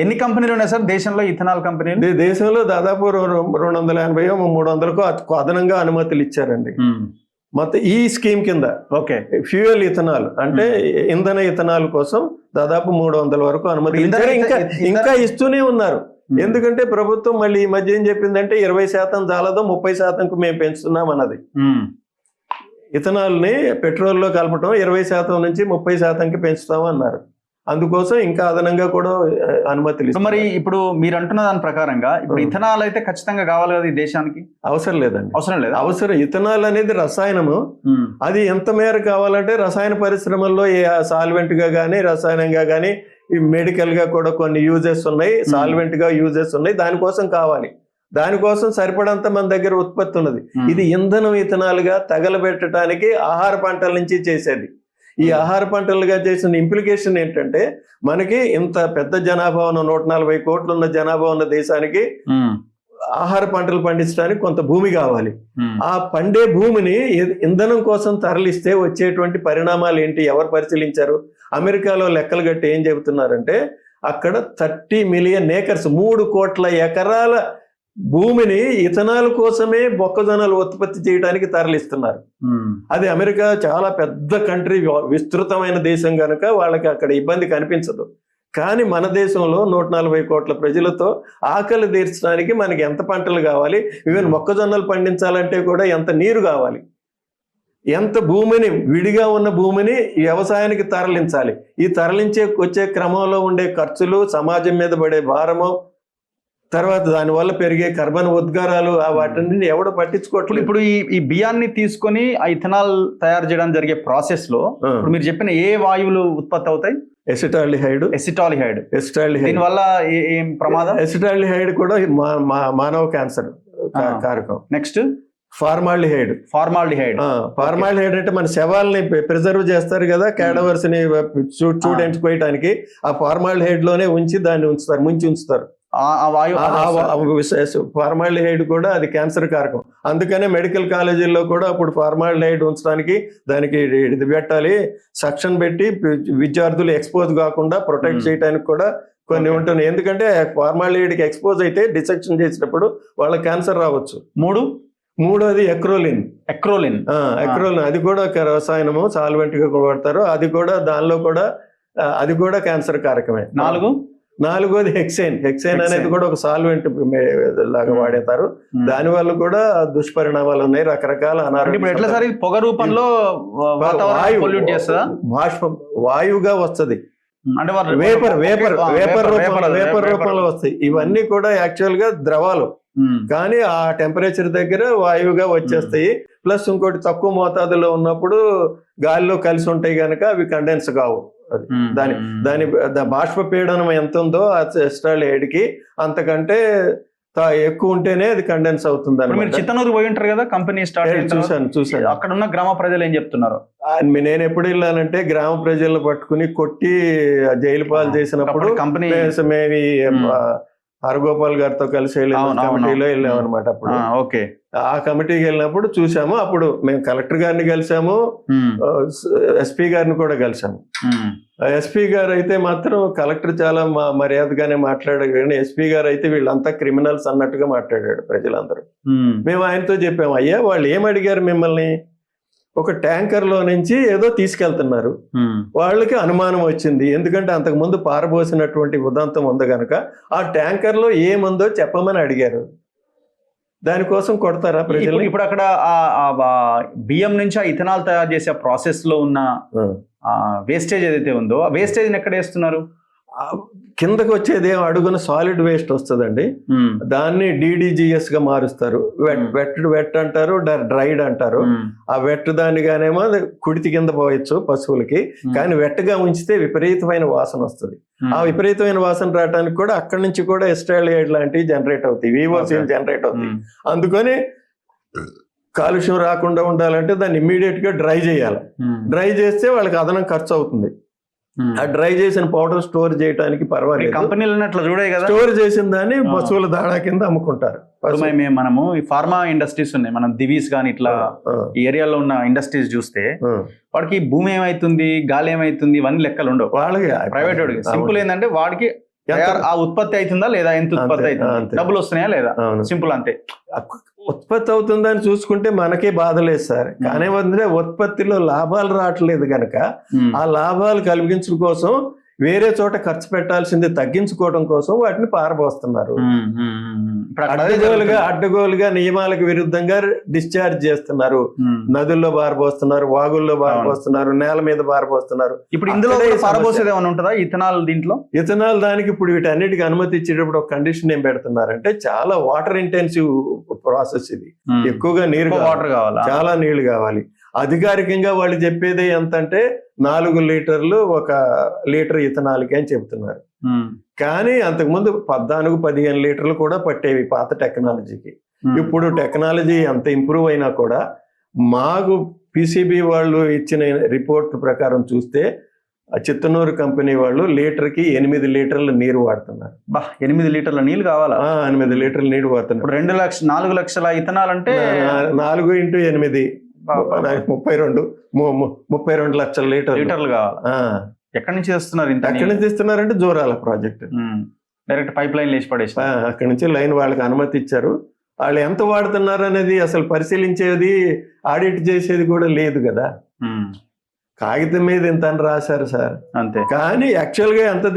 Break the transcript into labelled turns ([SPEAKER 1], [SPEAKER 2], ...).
[SPEAKER 1] ఎన్ని కంపెనీలు ఉన్నాయి సార్ దేశంలో ఇథనాల్ కంపెనీలు?
[SPEAKER 2] దేశంలో దాదాపు 280 300కు అదనంగా అనుమతులు ఇచ్చారండి. మొత్తం ఈ స్కీమ్ కింద
[SPEAKER 1] ఓకే
[SPEAKER 2] ఫ్యూయల్ ఇథనాల్ అంటే ఇంధన ఇథనాల్ కోసం దాదాపు 300 వరకు అనుమతులు ఇచ్చారు. ఇంకా ఇస్తూనే ఉన్నారు. ఎందుకంటే ప్రభుత్వం మళ్ళీ ఈ మధ్య ఏం చెప్పిందంటే 20% చాలదో 30%కు మేము పెంచుతున్నాం అన్నది. ఇథనాల్ ని పెట్రోల్లో కలపటం 20% నుంచి 30%కి పెంచుతాం అన్నారు. అందుకోసం ఇంకా అదనంగా కూడా అనుమతులు.
[SPEAKER 1] మరి ఇప్పుడు మీరు అంటున్న దాని ప్రకారంగా ఇప్పుడు ఇథనాల్ అయితే ఖచ్చితంగా కావాలి కదా ఈ దేశానికి?
[SPEAKER 2] అవసరం లేదండి.
[SPEAKER 1] అవసరం లేదు.
[SPEAKER 2] అవసరం ఇథనాల్ అనేది రసాయనము. అది ఎంత మేర కావాలంటే రసాయన పరిశ్రమల్లో సాల్వెంట్ గా కానీ రసాయనంగా కానీ మెడికల్ గా కూడా కొన్ని యూజెస్ ఉన్నాయి, సాల్వెంట్ గా యూజెస్ ఉన్నాయి. దానికోసం కావాలి. దానికోసం సరిపడంత మన దగ్గర ఉత్పత్తి ఉన్నది. ఇది ఇంధనం ఇథనాల్ గా తగలబెట్టడానికి ఆహార పంటల నుంచి చేసేది. ఈ ఆహార పంటలుగా చేసిన ఇంప్లికేషన్ ఏంటంటే మనకి ఇంత పెద్ద జనాభా ఉన్న 140 కోట్లు ఉన్న జనాభా ఉన్న దేశానికి ఆహార పంటలు పండించడానికి కొంత భూమి కావాలి. ఆ పండే భూమిని ఇంధనం కోసం తరలిస్తే వచ్చేటువంటి పరిణామాలు ఏంటి ఎవరు పరిశీలించారు? అమెరికాలో లెక్కలు గట్టి ఏం చెబుతున్నారంటే అక్కడ 30 మిలియన్ ఏకర్స్ 3 కోట్ల ఎకరాల భూమిని ఇథనాల్ కోసమే మొక్కజొన్నలు ఉత్పత్తి చేయడానికి తరలిస్తున్నారు. అది అమెరికా చాలా పెద్ద కంట్రీ, విస్తృతమైన దేశం కనుక వాళ్ళకి అక్కడ ఇబ్బంది కనిపించదు. కానీ మన దేశంలో 140 కోట్ల ప్రజలతో ఆకలి తీర్చడానికి మనకి ఎంత పంటలు కావాలి, ఈవెన్ మొక్కజొన్నలు పండించాలంటే కూడా ఎంత నీరు కావాలి, ఎంత భూమిని విడిగా ఉన్న భూమిని వ్యవసాయానికి తరలించాలి. ఈ వచ్చే క్రమంలో ఉండే ఖర్చులు, సమాజం మీద పడే భారము, తర్వాత దానివల్ల పెరిగే కర్బన ఉద్గారాలు వాటిని ఎవడో పట్టించుకోవట్లేదు.
[SPEAKER 1] ఇప్పుడు ఈ బియ్యాన్ని తీసుకొని ఆ ఇథనాల్ తయారు చేయడం జరిగే ప్రాసెస్ లో ఇప్పుడు మీరు చెప్పిన ఏ వాయువులు ఉత్పత్తి అవుతాయి?
[SPEAKER 2] ఎసిటాల్డిహైడ్.
[SPEAKER 1] దీనివల్ల ఏం ప్రమాదం?
[SPEAKER 2] ఎసిటాల్డిహైడ్ కూడా మానవ క్యాన్సర్ కారకం.
[SPEAKER 1] నెక్స్ట్
[SPEAKER 2] ఫార్మాల్డిహైడ్ అంటే మన శవాల్ని ప్రిజర్వ్ చేస్తారు కదా, క్యాడవర్స్ ని చూడెంచుకోవటానికి ఆ ఫార్మాల్డిహైడ్ లోనే ముంచి ఉంచుతారు. ఫార్మాల్డిహైడ్ కూడా అది క్యాన్సర్ కారకం. అందుకనే మెడికల్ కాలేజీల్లో కూడా ఇప్పుడు ఫార్మాల్డిహైడ్ ఉంచడానికి దానికి ఇది పెట్టాలి, సక్షన్ పెట్టి విద్యార్థులు ఎక్స్పోజ్ కాకుండా ప్రొటెక్ట్ చేయడానికి కూడా కొన్ని ఉంటున్నాయి. ఎందుకంటే ఫార్మాల్డిహైడ్కి ఎక్స్పోజ్ అయితే డిసెక్షన్ చేసినప్పుడు వాళ్ళకి క్యాన్సర్ రావచ్చు. మూడోది ఎక్రోలిన్. అది కూడా ఒక రసాయనము, సాల్వెంట్ గా వాడతారు. అది కూడా దానిలో కూడా అది కూడా క్యాన్సర్ కారకమే. నాలుగోది హెక్సేన్ అనేది కూడా ఒక సాల్వెంట్ లాగా వాడేతారు. దాని వల్ల కూడా దుష్పరిణామాలు ఉన్నాయి, రకరకాల అనారోగ్యం.
[SPEAKER 1] పొగ రూపంలో
[SPEAKER 2] వాయువుగా వస్తుంది, వేపర్ రూపంలో వస్తాయి. ఇవన్నీ కూడా యాక్చువల్ గా ద్రవాలు, కానీ ఆ టెంపరేచర్ దగ్గర వాయువుగా వచ్చేస్తాయి. ప్లస్ ఇంకోటి తక్కువ మోతాదులో ఉన్నప్పుడు గాలిలో కలిసి ఉంటాయి కనుక అవి కండెన్స్ కావు. దాని బాష్పపీడనం ఎంత ఉందో ఎసిటాల్డిహైడ్ కి అంతకంటే ఎక్కువ ఉంటేనే అది కండెన్స్ అవుతుంది.
[SPEAKER 1] మీరు చిత్తనూరు పోయి ఉంటారు కదా కంపెనీ స్టార్ట్? చూసాను. అక్కడ ఉన్న గ్రామ ప్రజలు ఏం చెప్తున్నారు?
[SPEAKER 2] నేను ఎప్పుడు వెళ్ళానంటే గ్రామ ప్రజలను పట్టుకుని కొట్టి జైలు పాలు చేసినప్పుడు కంపెనీ హరగోపాల్ గారితో కలిసి కమిటీలో వెళ్ళాం అనమాట. అప్పుడు ఆ కమిటీకి వెళ్ళినప్పుడు చూసాము. అప్పుడు మేము కలెక్టర్ గారిని కలిసాము, ఎస్పీ గారిని కూడా కలిసాము. ఎస్పీ గారు అయితే మాత్రం కలెక్టర్ చాలా మర్యాదగానే మాట్లాడాడు, కానీ ఎస్పీ గారు అయితే వీళ్ళంతా క్రిమినల్స్ అన్నట్టుగా మాట్లాడాడు ప్రజలందరూ. మేము ఆయనతో చెప్పాము, అయ్యా వాళ్ళు ఏం అడిగారు మిమ్మల్ని? ఒక ట్యాంకర్ లో నుంచి ఏదో తీసుకెళ్తున్నారు, వాళ్ళకి అనుమానం వచ్చింది. ఎందుకంటే అంతకు ముందు పారబోసినటువంటి ఉదంతం ఉంది కనుక ఆ ట్యాంకర్ లో ఏముందో చెప్పమని అడిగారు. దానికోసం కొడతారా ప్రజలు?
[SPEAKER 1] ఇప్పుడు అక్కడ బియ్యం నుంచి ఆ ఇథనాల్ తయారు చేసే ప్రాసెస్ లో ఉన్న వేస్టేజ్ ఏదైతే ఉందో ఆ వేస్టేజ్ ఎక్కడ వేస్తున్నారు?
[SPEAKER 2] కిందకు వచ్చేది అడుగున సాలిడ్ వేస్ట్ వస్తుందండి, దాన్ని DDGS గా మారుస్తారు. వెట్ అంటారు, డ్రైడ్ అంటారు. ఆ వెట్ దానిగానేమో కుడితి కింద పోయచ్చు పశువులకి, కానీ వెట్టగా ఉంచితే విపరీతమైన వాసన వస్తుంది. ఆ విపరీతమైన వాసన రావడానికి కూడా అక్కడి నుంచి కూడా ఎసిటాల్డిహైడ్ లాంటివి జనరేట్ అవుతాయి, VOCలు జనరేట్ అవుతాయి. అందుకని కాలుష్యం రాకుండా ఉండాలంటే దాన్ని ఇమ్మీడియట్ గా డ్రై చేయాలి. డ్రై చేస్తే వాళ్ళకి అదనం ఖర్చు అవుతుంది. ఆ డ్రై చేసిన పౌడర్ స్టోర్ చేయడానికి పర్వాలేదు,
[SPEAKER 1] కంపెనీలు అట్లా చూడాయి కదా,
[SPEAKER 2] స్టోర్ చేసిన దాన్ని పశువుల దాణా కింద అమ్ముకుంటారు.
[SPEAKER 1] మనము ఈ ఫార్మా ఇండస్ట్రీస్ ఉన్నాయి, మనం దివీస్ కానీ ఇట్లా ఈ ఏరియాలో ఉన్న ఇండస్ట్రీస్ చూస్తే వాడికి భూమి ఏమైతుంది, గాలి ఏమైతుంది, ఇవన్నీ లెక్కలు ఉండవు వాళ్ళకి. ప్రైవేట్ వాడికి సింపుల్ ఏంటంటే వాడికి ఆ ఉత్పత్తి అవుతుందా లేదా, ఎంత ఉత్పత్తి
[SPEAKER 2] అంతే,
[SPEAKER 1] అవుతుంది,
[SPEAKER 2] అంతే.
[SPEAKER 1] డబ్బులు వస్తున్నాయా లేదా,
[SPEAKER 2] అవును.
[SPEAKER 1] సింపుల్ అంతే.
[SPEAKER 2] ఉత్పత్తి అవుతుందని చూసుకుంటే మనకే బాధ లేదు సార్. కానీ ఏంటంటే ఉత్పత్తిలో లాభాలు రావట్లేదు కనుక ఆ లాభాలు కలిగించడం కోసం వేరే చోట ఖర్చు పెట్టాల్సింది తగ్గించుకోవడం కోసం వాటిని పారబోస్తున్నారు. అడ్డగోలుగా నియమాలకు విరుద్ధంగా డిశ్చార్జ్ చేస్తున్నారు. నదుల్లో పారబోస్తున్నారు, వాగుల్లో పారబోస్తున్నారు, నేల మీద పారబోస్తున్నారు.
[SPEAKER 1] ఇప్పుడు ఇందులో పారబోసేది ఏమైనా ఉంటుందా ఇథనాల్? దీంట్లో
[SPEAKER 2] ఇథనాల్ దానికి ఇప్పుడు వీటన్నిటికి అనుమతి ఇచ్చేటప్పుడు ఒక కండిషన్ ఏం పెడుతున్నారంటే, చాలా వాటర్ ఇంటెన్సివ్ ప్రాసెస్ ఇది. ఎక్కువగా నీరు
[SPEAKER 1] వాటర్ కావాలి,
[SPEAKER 2] చాలా నీళ్లు కావాలి. అధికారికంగా వాళ్ళు చెప్పేది ఎంత అంటే 4 లీటర్లు 1 లీటర్ ఇథనాల్కి అని చెబుతున్నారు. కానీ అంతకుముందు 14-15 లీటర్లు కూడా పట్టేవి పాత టెక్నాలజీకి. ఇప్పుడు టెక్నాలజీ అంత ఇంప్రూవ్ అయినా కూడా మాకు పిసిబి వాళ్ళు ఇచ్చిన రిపోర్ట్ ప్రకారం చూస్తే చిత్తనూరు కంపెనీ వాళ్ళు లీటర్కి 8 లీటర్ల నీరు వాడుతున్నారు.
[SPEAKER 1] 8 లీటర్ల నీళ్ళు కావాలా?
[SPEAKER 2] 8 లీటర్ల నీరు వాడుతున్నారు.
[SPEAKER 1] 4 లక్షల ఇథనాల్ అంటే
[SPEAKER 2] 4 × 8 32 లక్షల
[SPEAKER 1] లీటర్లు కావాలి. ఎక్కడి నుంచి తెస్తున్నారు?
[SPEAKER 2] ఎక్కడి నుంచి తెస్తున్నారంటే జోరాల ప్రాజెక్ట్
[SPEAKER 1] డైరెక్ట్ పైప్ లైన్ వేసి పడేసి
[SPEAKER 2] అక్కడి నుంచి లైన్ వాళ్ళకి అనుమతి ఇచ్చారు. వాళ్ళు ఎంత వాడుతున్నారు అనేది అసలు పరిశీలించేది, ఆడిట్ చేసేది కూడా లేదు కదా. కాగితం మీద ఇంత అని రాశారు సార్,
[SPEAKER 1] అంతే.
[SPEAKER 2] కానీ యాక్చువల్గా ఎంత